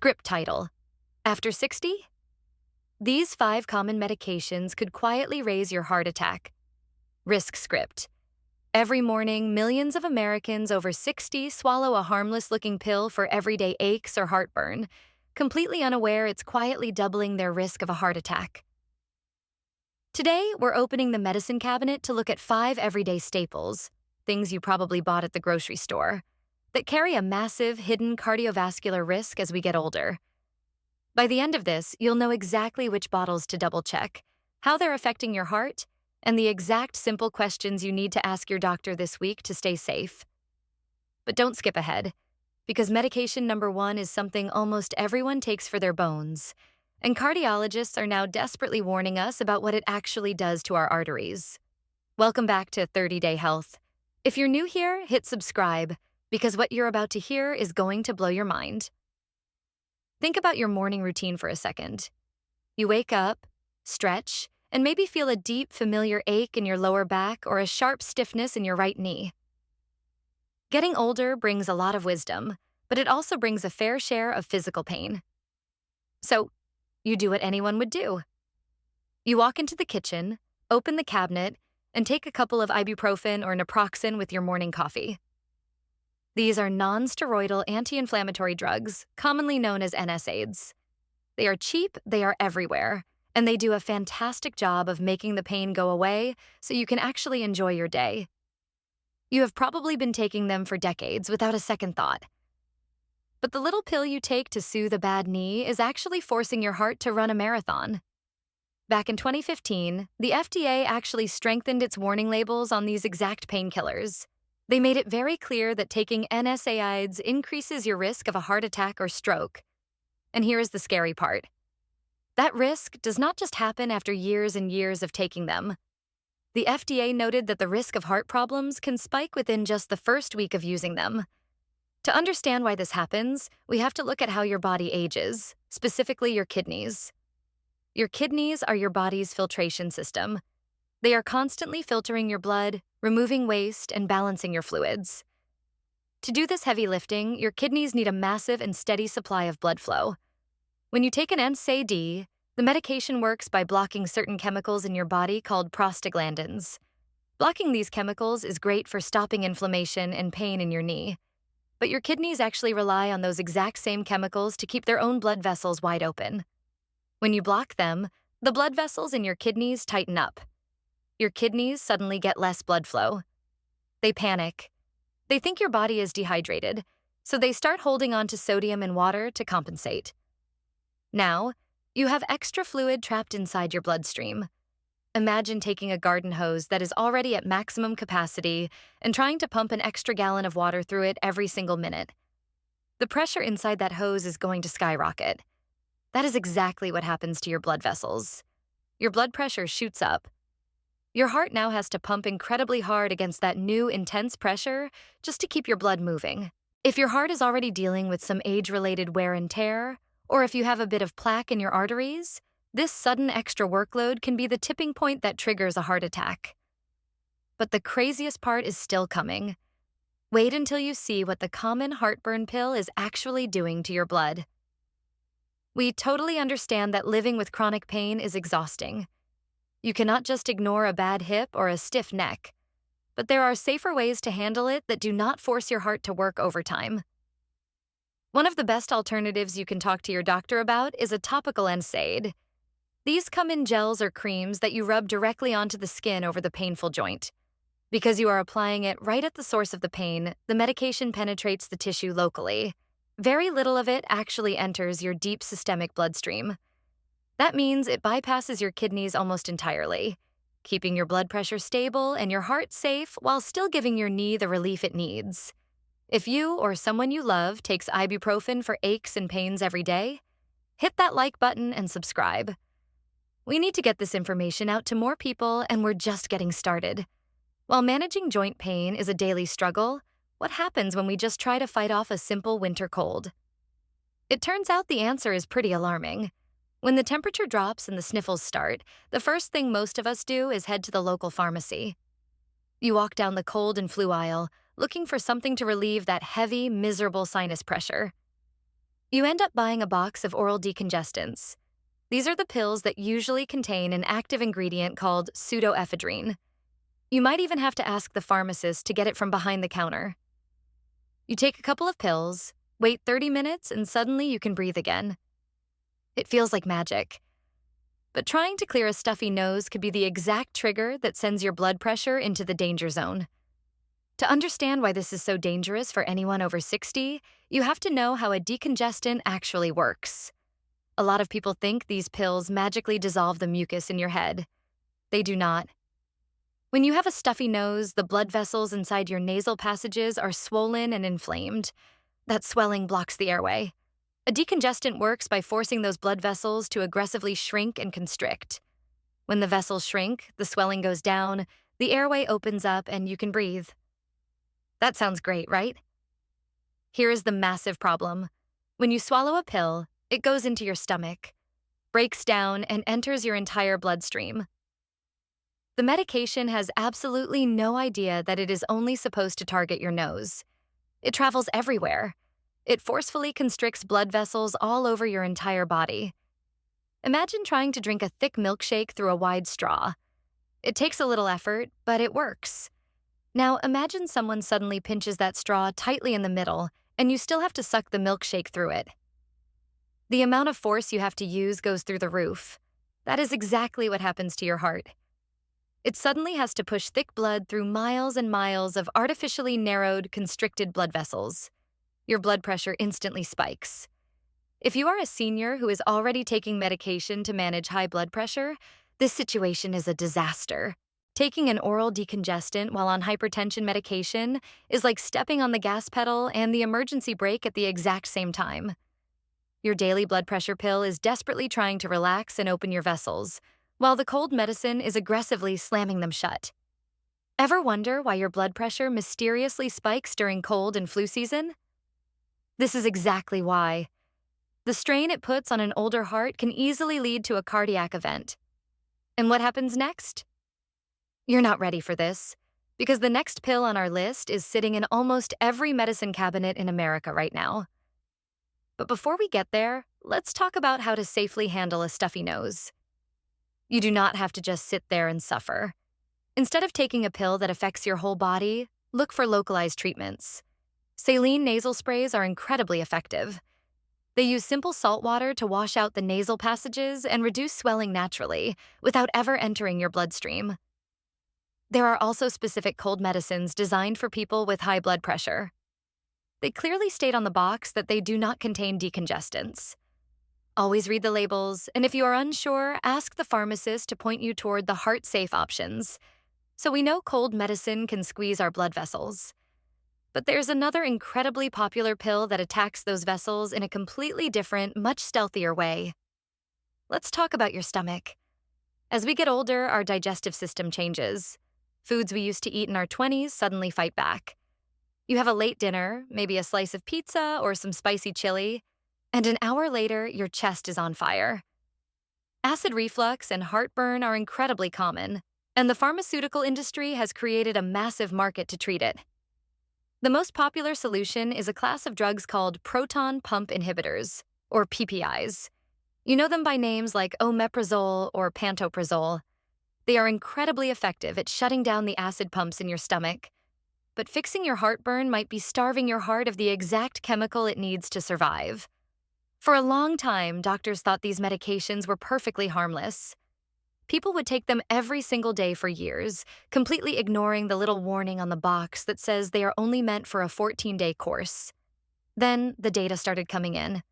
Script title: After 60? These 5 common medications could quietly raise your heart attack. Risk script: Every morning, millions of Americans over 60 swallow a harmless-looking pill for everyday aches or heartburn, completely unaware it's quietly doubling their risk of a heart attack. Today, we're opening the medicine cabinet to look at 5 everyday staples, things you probably bought at the grocery store, that carry a massive, hidden cardiovascular risk as we get older. By the end of this, you'll know exactly which bottles to double-check, how they're affecting your heart, and the exact simple questions you need to ask your doctor this week to stay safe. But don't skip ahead, because medication number 1 is something almost everyone takes for their bones, and cardiologists are now desperately warning us about what it actually does to our arteries. Welcome back to 30-Day Health. If you're new here, hit subscribe, because what you're about to hear is going to blow your mind. Think about your morning routine for a second. You wake up, stretch, and maybe feel a deep, familiar ache in your lower back or a sharp stiffness in your right knee. Getting older brings a lot of wisdom, but it also brings a fair share of physical pain. So, you do what anyone would do. You walk into the kitchen, open the cabinet, and take a couple of ibuprofen or naproxen with your morning coffee. These are non-steroidal anti-inflammatory drugs, commonly known as NSAIDs. They are cheap, they are everywhere, and they do a fantastic job of making the pain go away so you can actually enjoy your day. You have probably been taking them for decades without a second thought. But the little pill you take to soothe a bad knee is actually forcing your heart to run a marathon. Back in 2015, the FDA actually strengthened its warning labels on these exact painkillers. They made it very clear that taking NSAIDs increases your risk of a heart attack or stroke. And here is the scary part. That risk does not just happen after years and years of taking them. The FDA noted that the risk of heart problems can spike within just the first week of using them. To understand why this happens, we have to look at how your body ages, specifically your kidneys. Your kidneys are your body's filtration system. They are constantly filtering your blood, removing waste, and balancing your fluids. To do this heavy lifting, your kidneys need a massive and steady supply of blood flow. When you take an NSAID, the medication works by blocking certain chemicals in your body called prostaglandins. Blocking these chemicals is great for stopping inflammation and pain in your knee. But your kidneys actually rely on those exact same chemicals to keep their own blood vessels wide open. When you block them, the blood vessels in your kidneys tighten up. Your kidneys suddenly get less blood flow. They panic. They think your body is dehydrated, so they start holding on to sodium and water to compensate. Now, you have extra fluid trapped inside your bloodstream. Imagine taking a garden hose that is already at maximum capacity and trying to pump an extra gallon of water through it every single minute. The pressure inside that hose is going to skyrocket. That is exactly what happens to your blood vessels. Your blood pressure shoots up. Your heart now has to pump incredibly hard against that new, intense pressure just to keep your blood moving. If your heart is already dealing with some age-related wear and tear, or if you have a bit of plaque in your arteries, this sudden extra workload can be the tipping point that triggers a heart attack. But the craziest part is still coming. Wait until you see what the common heartburn pill is actually doing to your blood. We totally understand that living with chronic pain is exhausting. You cannot just ignore a bad hip or a stiff neck, but there are safer ways to handle it that do not force your heart to work overtime. One of the best alternatives you can talk to your doctor about is a topical NSAID. These come in gels or creams that you rub directly onto the skin over the painful joint. Because you are applying it right at the source of the pain, the medication penetrates the tissue locally. Very little of it actually enters your deep systemic bloodstream. That means it bypasses your kidneys almost entirely, keeping your blood pressure stable and your heart safe while still giving your knee the relief it needs. If you or someone you love takes ibuprofen for aches and pains every day, hit that like button and subscribe. We need to get this information out to more people, and we're just getting started. While managing joint pain is a daily struggle, what happens when we just try to fight off a simple winter cold? It turns out the answer is pretty alarming. When the temperature drops and the sniffles start, the first thing most of us do is head to the local pharmacy. You walk down the cold and flu aisle, looking for something to relieve that heavy, miserable sinus pressure. You end up buying a box of oral decongestants. These are the pills that usually contain an active ingredient called pseudoephedrine. You might even have to ask the pharmacist to get it from behind the counter. You take a couple of pills, wait 30 minutes, and suddenly you can breathe again. It feels like magic. But trying to clear a stuffy nose could be the exact trigger that sends your blood pressure into the danger zone. To understand why this is so dangerous for anyone over 60, you have to know how a decongestant actually works. A lot of people think these pills magically dissolve the mucus in your head. They do not. When you have a stuffy nose, the blood vessels inside your nasal passages are swollen and inflamed. That swelling blocks the airway. A decongestant works by forcing those blood vessels to aggressively shrink and constrict. When the vessels shrink, the swelling goes down, the airway opens up, and you can breathe. That sounds great, right? Here is the massive problem. When you swallow a pill, it goes into your stomach, breaks down, and enters your entire bloodstream. The medication has absolutely no idea that it is only supposed to target your nose. It travels everywhere. It forcefully constricts blood vessels all over your entire body. Imagine trying to drink a thick milkshake through a wide straw. It takes a little effort, but it works. Now imagine someone suddenly pinches that straw tightly in the middle, and you still have to suck the milkshake through it. The amount of force you have to use goes through the roof. That is exactly what happens to your heart. It suddenly has to push thick blood through miles and miles of artificially narrowed, constricted blood vessels. Your blood pressure instantly spikes. If you are a senior who is already taking medication to manage high blood pressure, this situation is a disaster. Taking an oral decongestant while on hypertension medication is like stepping on the gas pedal and the emergency brake at the exact same time. Your daily blood pressure pill is desperately trying to relax and open your vessels, while the cold medicine is aggressively slamming them shut. Ever wonder why your blood pressure mysteriously spikes during cold and flu season? This is exactly why. The strain it puts on an older heart can easily lead to a cardiac event. And what happens next? You're not ready for this, because the next pill on our list is sitting in almost every medicine cabinet in America right now. But before we get there, let's talk about how to safely handle a stuffy nose. You do not have to just sit there and suffer. Instead of taking a pill that affects your whole body, look for localized treatments. Saline nasal sprays are incredibly effective. They use simple salt water to wash out the nasal passages and reduce swelling naturally, without ever entering your bloodstream. There are also specific cold medicines designed for people with high blood pressure. They clearly state on the box that they do not contain decongestants. Always read the labels, and if you are unsure, ask the pharmacist to point you toward the heart-safe options. So we know cold medicine can squeeze our blood vessels. But there's another incredibly popular pill that attacks those vessels in a completely different, much stealthier way. Let's talk about your stomach. As we get older, our digestive system changes. Foods we used to eat in our 20s suddenly fight back. You have a late dinner, maybe a slice of pizza or some spicy chili, and an hour later, your chest is on fire. Acid reflux and heartburn are incredibly common, and the pharmaceutical industry has created a massive market to treat it. The most popular solution is a class of drugs called proton pump inhibitors, or PPIs. You know them by names like omeprazole or pantoprazole. They are incredibly effective at shutting down the acid pumps in your stomach. But fixing your heartburn might be starving your heart of the exact chemical it needs to survive. For a long time, doctors thought these medications were perfectly harmless. People would take them every single day for years, completely ignoring the little warning on the box that says they are only meant for a 14-day course. Then the data started coming in.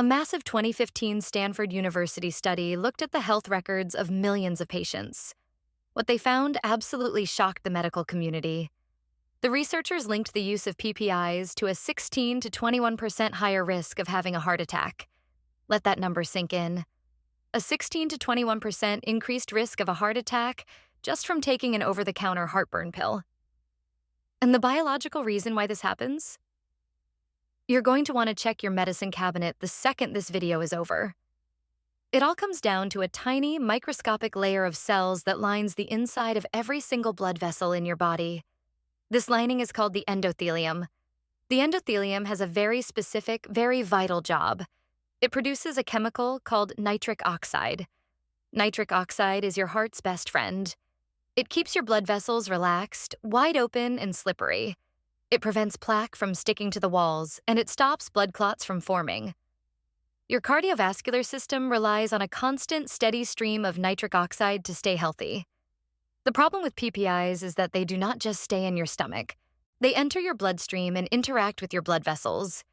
A massive 2015 Stanford University study looked at the health records of millions of patients. What they found absolutely shocked the medical community. The researchers linked the use of PPIs to a 16 to 21% higher risk of having a heart attack. Let that number sink in. A 16 to 21% increased risk of a heart attack just from taking an over-the-counter heartburn pill. And the biological reason why this happens? You're going to want to check your medicine cabinet the second this video is over. It all comes down to a tiny, microscopic layer of cells that lines the inside of every single blood vessel in your body. This lining is called the endothelium. The endothelium has a very specific, very vital job. It produces a chemical called nitric oxide. Nitric oxide is your heart's best friend. It keeps your blood vessels relaxed, wide open, and slippery. It prevents plaque from sticking to the walls, and it stops blood clots from forming. Your cardiovascular system relies on a constant, steady stream of nitric oxide to stay healthy. The problem with PPIs is that they do not just stay in your stomach. They enter your bloodstream and interact with your blood vessels.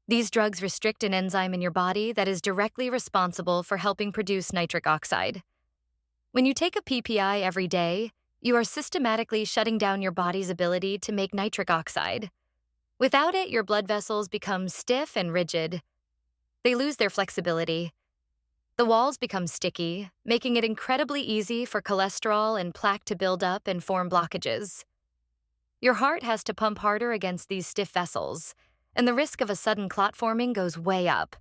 These drugs restrict an enzyme in your body that is directly responsible for helping produce nitric oxide. When you take a PPI every day, you are systematically shutting down your body's ability to make nitric oxide. Without it, your blood vessels become stiff and rigid. They lose their flexibility. The walls become sticky, making it incredibly easy for cholesterol and plaque to build up and form blockages. Your heart has to pump harder against these stiff vessels, and the risk of a sudden clot forming goes way up.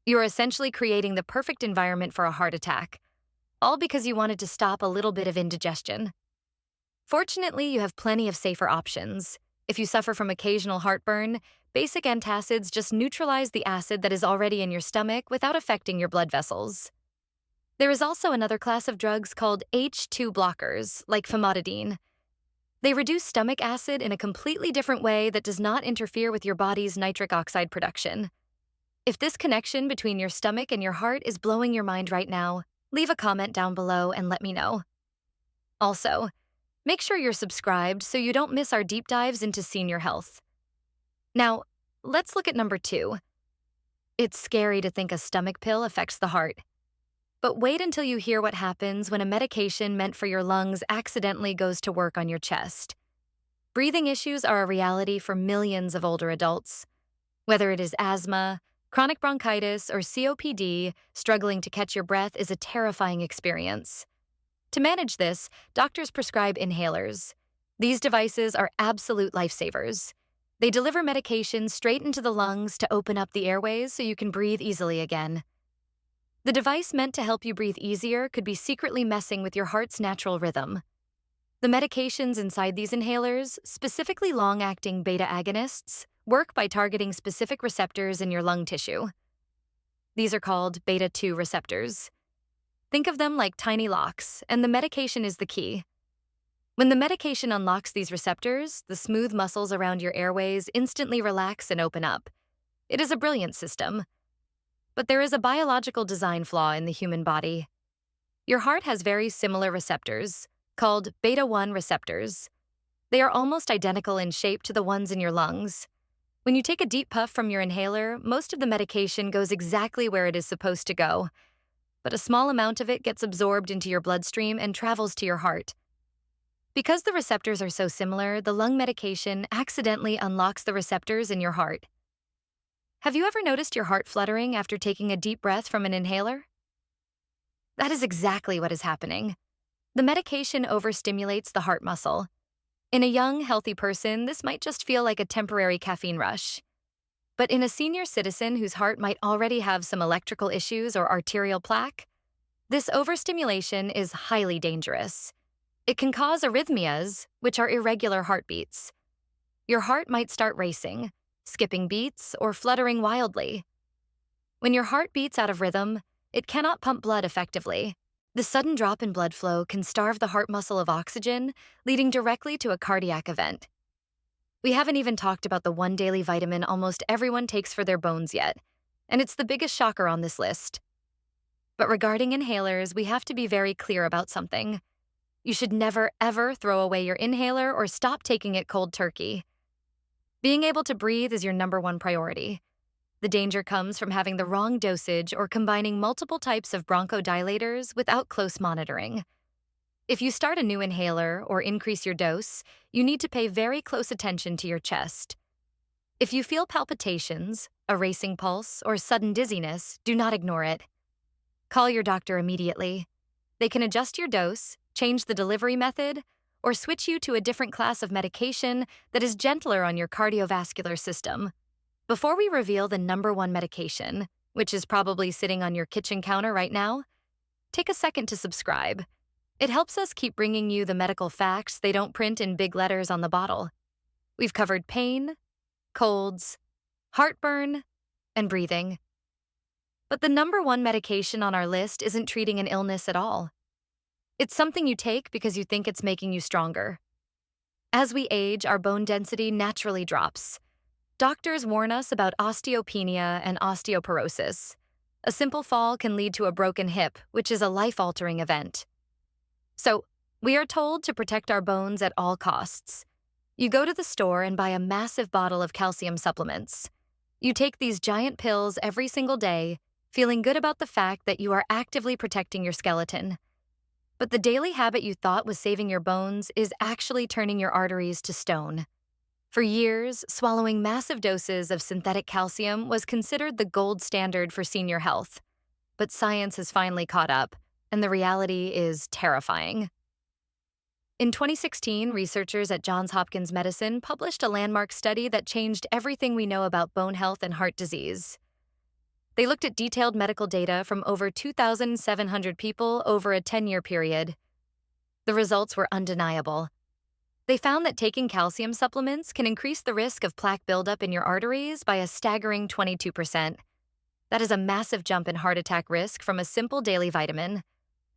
You're essentially creating the perfect environment for a heart attack, all because you wanted to stop a little bit of indigestion. Fortunately, you have plenty of safer options. If you suffer from occasional heartburn, basic antacids just neutralize the acid that is already in your stomach without affecting your blood vessels. There is also another class of drugs called H2 blockers, like famotidine. They reduce stomach acid in a completely different way that does not interfere with your body's nitric oxide production. If this connection between your stomach and your heart is blowing your mind right now, leave a comment down below and let me know. Also, make sure you're subscribed so you don't miss our deep dives into senior health. Now, let's look at number 2. It's scary to think a stomach pill affects the heart. But wait until you hear what happens when a medication meant for your lungs accidentally goes to work on your chest. Breathing issues are a reality for millions of older adults. Whether it is asthma, chronic bronchitis, or COPD, struggling to catch your breath is a terrifying experience. To manage this, doctors prescribe inhalers. These devices are absolute lifesavers. They deliver medication straight into the lungs to open up the airways so you can breathe easily again. The device meant to help you breathe easier could be secretly messing with your heart's natural rhythm. The medications inside these inhalers, specifically long-acting beta agonists, work by targeting specific receptors in your lung tissue. These are called beta-2 receptors. Think of them like tiny locks, and the medication is the key. When the medication unlocks these receptors, the smooth muscles around your airways instantly relax and open up. It is a brilliant system. But there is a biological design flaw in the human body. Your heart has very similar receptors, called beta-1 receptors. They are almost identical in shape to the ones in your lungs. When you take a deep puff from your inhaler, most of the medication goes exactly where it is supposed to go, but a small amount of it gets absorbed into your bloodstream and travels to your heart. Because the receptors are so similar, the lung medication accidentally unlocks the receptors in your heart. Have you ever noticed your heart fluttering after taking a deep breath from an inhaler? That is exactly what is happening. The medication overstimulates the heart muscle. In a young, healthy person, this might just feel like a temporary caffeine rush. But in a senior citizen whose heart might already have some electrical issues or arterial plaque, this overstimulation is highly dangerous. It can cause arrhythmias, which are irregular heartbeats. Your heart might start racing, skipping beats, or fluttering wildly. When your heart beats out of rhythm, it cannot pump blood effectively. The sudden drop in blood flow can starve the heart muscle of oxygen, leading directly to a cardiac event. We haven't even talked about the one daily vitamin almost everyone takes for their bones yet, and it's the biggest shocker on this list. But regarding inhalers, we have to be very clear about something. You should never, ever throw away your inhaler or stop taking it cold turkey. Being able to breathe is your #1 priority. The danger comes from having the wrong dosage or combining multiple types of bronchodilators without close monitoring. If you start a new inhaler or increase your dose, you need to pay very close attention to your chest. If you feel palpitations, a racing pulse, or sudden dizziness, do not ignore it. Call your doctor immediately. They can adjust your dose, change the delivery method, or switch you to a different class of medication that is gentler on your cardiovascular system. Before we reveal the #1 medication, which is probably sitting on your kitchen counter right now, take a second to subscribe. It helps us keep bringing you the medical facts they don't print in big letters on the bottle. We've covered pain, colds, heartburn, and breathing. But the number one medication on our list isn't treating an illness at all. It's something you take because you think it's making you stronger. As we age, our bone density naturally drops. Doctors warn us about osteopenia and osteoporosis. A simple fall can lead to a broken hip, which is a life-altering event. So, we are told to protect our bones at all costs. You go to the store and buy a massive bottle of calcium supplements. You take these giant pills every single day, feeling good about the fact that you are actively protecting your skeleton. But the daily habit you thought was saving your bones is actually turning your arteries to stone. For years, swallowing massive doses of synthetic calcium was considered the gold standard for senior health. But science has finally caught up, and the reality is terrifying. In 2016, researchers at Johns Hopkins Medicine published a landmark study that changed everything we know about bone health and heart disease. They looked at detailed medical data from over 2,700 people over a 10-year period. The results were undeniable. They found that taking calcium supplements can increase the risk of plaque buildup in your arteries by a staggering 22%. That is a massive jump in heart attack risk from a simple daily vitamin.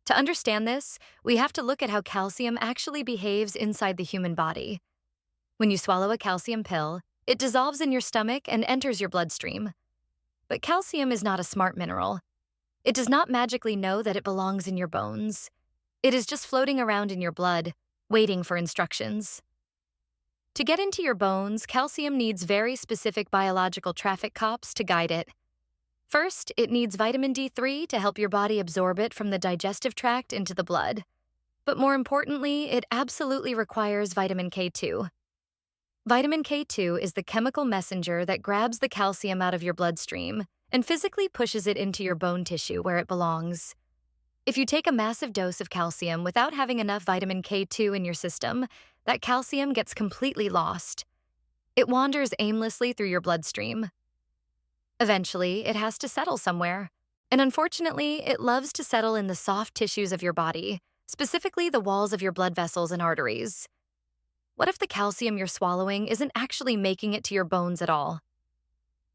To understand this, we have to look at how calcium actually behaves inside the human body. When you swallow a calcium pill, it dissolves in your stomach and enters your bloodstream. But calcium is not a smart mineral. It does not magically know that it belongs in your bones. It is just floating around in your blood, waiting for instructions. To get into your bones, calcium needs very specific biological traffic cops to guide it. First, it needs vitamin D3 to help your body absorb it from the digestive tract into the blood. But more importantly, it absolutely requires vitamin K2. Vitamin K2 is the chemical messenger that grabs the calcium out of your bloodstream and physically pushes it into your bone tissue where it belongs. If you take a massive dose of calcium without having enough vitamin K2 in your system, that calcium gets completely lost. It wanders aimlessly through your bloodstream. Eventually, it has to settle somewhere. And unfortunately, it loves to settle in the soft tissues of your body, specifically the walls of your blood vessels and arteries. What if the calcium you're swallowing isn't actually making it to your bones at all?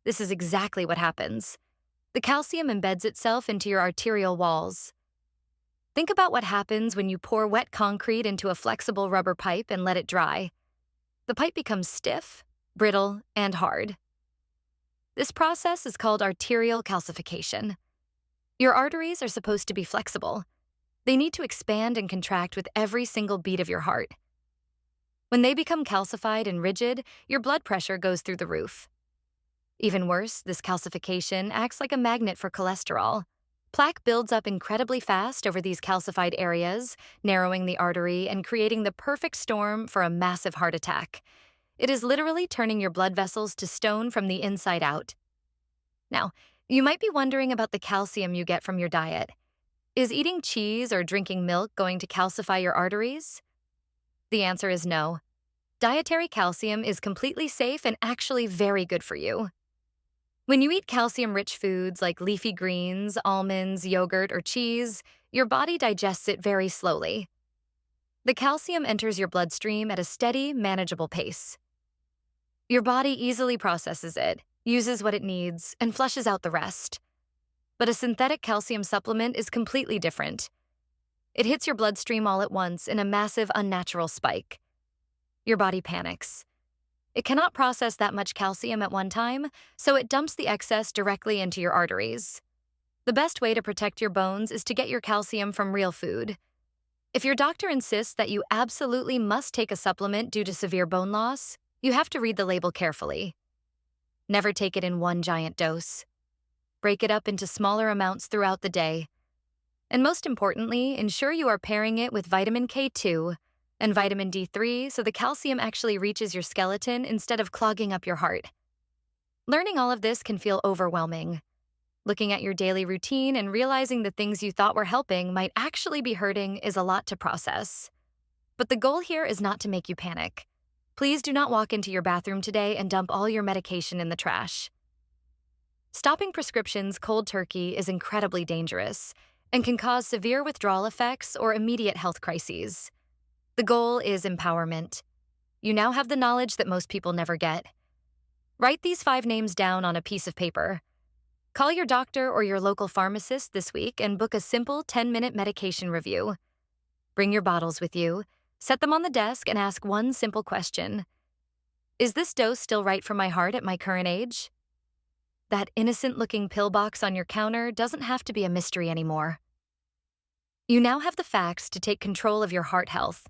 This is exactly what happens. The calcium embeds itself into your arterial walls. Think about what happens when you pour wet concrete into a flexible rubber pipe and let it dry. The pipe becomes stiff, brittle, and hard. This process is called arterial calcification. Your arteries are supposed to be flexible. They need to expand and contract with every single beat of your heart. When they become calcified and rigid, your blood pressure goes through the roof. Even worse, this calcification acts like a magnet for cholesterol. Plaque builds up incredibly fast over these calcified areas, narrowing the artery and creating the perfect storm for a massive heart attack. It is literally turning your blood vessels to stone from the inside out. Now, you might be wondering about the calcium you get from your diet. Is eating cheese or drinking milk going to calcify your arteries? The answer is no. Dietary calcium is completely safe and actually very good for you. When you eat calcium-rich foods like leafy greens, almonds, yogurt, or cheese, your body digests it very slowly. The calcium enters your bloodstream at a steady, manageable pace. Your body easily processes it, uses what it needs, and flushes out the rest. But a synthetic calcium supplement is completely different. It hits your bloodstream all at once in a massive, unnatural spike. Your body panics. It cannot process that much calcium at one time, so it dumps the excess directly into your arteries. The best way to protect your bones is to get your calcium from real food. If your doctor insists that you absolutely must take a supplement due to severe bone loss, you have to read the label carefully. Never take it in one giant dose. Break it up into smaller amounts throughout the day. And most importantly, ensure you are pairing it with vitamin K2 and vitamin D3 so the calcium actually reaches your skeleton instead of clogging up your heart. Learning all of this can feel overwhelming. Looking at your daily routine and realizing the things you thought were helping might actually be hurting is a lot to process. But the goal here is not to make you panic. Please do not walk into your bathroom today and dump all your medication in the trash. Stopping prescriptions cold turkey is incredibly dangerous and can cause severe withdrawal effects or immediate health crises. The goal is empowerment. You now have the knowledge that most people never get. Write these 5 names down on a piece of paper. Call your doctor or your local pharmacist this week and book a simple 10-minute medication review. Bring your bottles with you, set them on the desk, and ask one simple question. Is this dose still right for my heart at my current age? That innocent-looking pill box on your counter doesn't have to be a mystery anymore. You now have the facts to take control of your heart health.